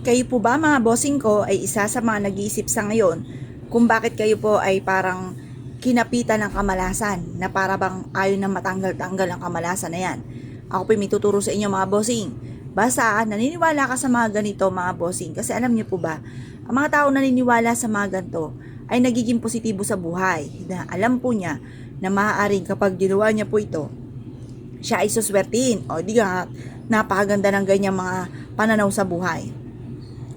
Kayo po ba mga bossing ko ay isa sa mga nag-iisip sa ngayon kung bakit kayo po ay parang kinapitan ng kamalasan na para bang ayaw na matanggal-tanggal ang kamalasan na yan? Ako po may tuturo sa inyo mga bossing. Basta naniniwala ka sa mga ganito mga bossing kasi alam niyo po ba, ang mga tao naniniwala sa mga ganito ay nagiging positibo sa buhay. Na alam po niya na maaaring kapag ginawa niya po ito, siya ay suswertin. O di nga, napakaganda ng ganyang mga pananaw sa buhay.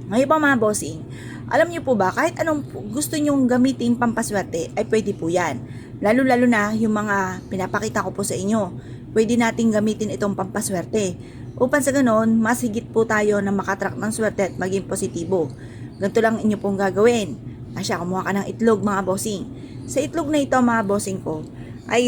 Ngayon pa mga bossing, alam niyo po ba, kahit anong gusto nyong gamitin pampaswerte, ay pwede po yan. Lalo-lalo na yung mga pinapakita ko po sa inyo. Pwede nating gamitin itong pampaswerte. Upang sa ganon, mas higit po tayo na makatrack ng swerte at maging positibo. Ganito lang inyo pong gagawin. Asya, kumuha ka ng itlog mga bossing. Sa itlog na ito mga bossing ko, ay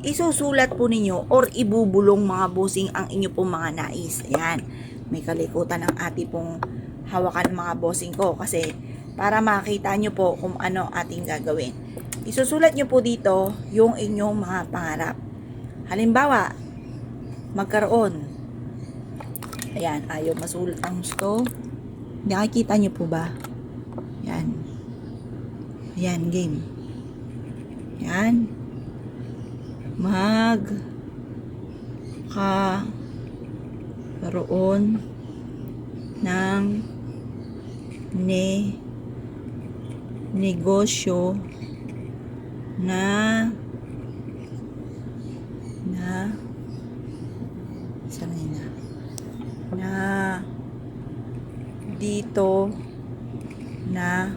isusulat po ninyo or ibubulong mga bossing ang inyo pong mga nais. Ayan, may kalikutan ng ati pong hawakan mga bossing ko kasi para makita nyo po kung ano ating gagawin. Isusulat nyo po dito yung inyong mga pangarap. Halimbawa, magkaroon. Ayan, ayaw masulat ang gusto. Nakikita nyo po ba? Ayan. Ayan, game. Ayan. Magkaroon ng negosyo na dito na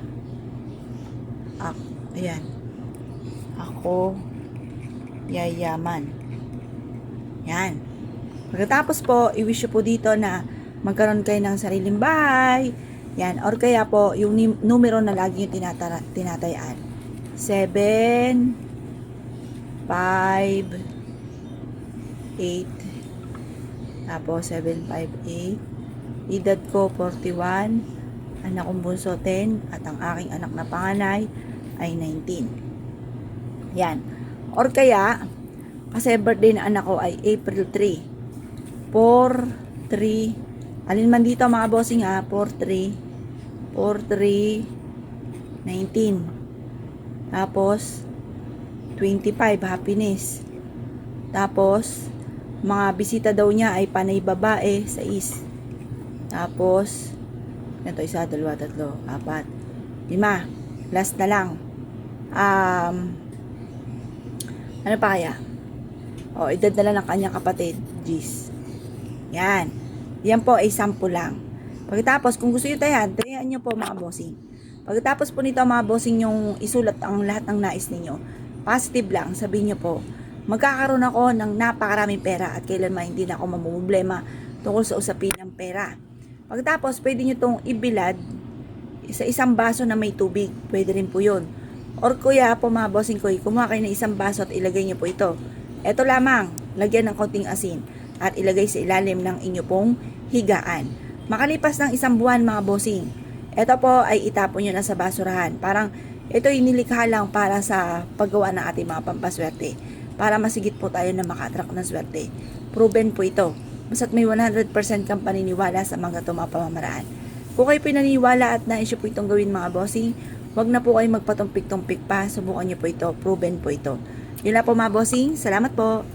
ayan, ako yayaman. Yan. Pagkatapos po, i-wish po dito na magkaroon kayo ng sariling bahay. Yan. Or kaya po, yung numero na lagi yung tinatayaan. 7, 5, 8. Tapos, 7, 5, 8. Edad ko, 41. Anak kong bunso, 10. At ang aking anak na panganay ay 19. Yan. Or kaya, kasi birthday na anak ko ay April 3. 4, 3. Alin man dito mga bossing ha, 4, 3, 19. Tapos, 25, happiness. Tapos, mga bisita daw niya ay panay babae, 6. Tapos, ganito, 1, 2, 3, 4, 5. Last na lang. Ano pa kaya? O, edad na lang ng kanyang kapatid, Gis. Yan. Yan po ay 10 lang. Pagkatapos, kung gusto nyo tayan nyo po mga bossing. Pagkatapos po nito mga bossing yung isulat ang lahat ng nais ninyo. Positive lang, sabihin nyo po, magkakaroon ako ng napakaraming pera at kailanman hindi na ako mamumblema tungkol sa usapin ng pera. Pagkatapos, pwede nyo itong ibilad sa isang baso na may tubig. Pwede rin po yun. Or kuya po mga bossing ko, kumuha kayo ng isang baso at ilagay nyo po ito. Ito lamang, lagyan ng konting asin at ilagay sa ilalim ng inyo pong higaan. Makalipas ng 1 buwan mga bossing, ito po ay itapon nyo na sa basurahan. Parang ito ay nilikha lang para sa paggawa ng ating mga pampaswerte. Para masigit po tayo na maka-attract ng swerte. Proven po ito. Basta't may 100% kang paniniwala sa mga itong mga pamamaraan. Kung kayo pinaniwala at nais po itong gawin mga bossing, huwag na po kayo magpatumpik-tumpik pa. Subukan nyo po ito. Proven po ito. Yun lang po mga bossing. Salamat po.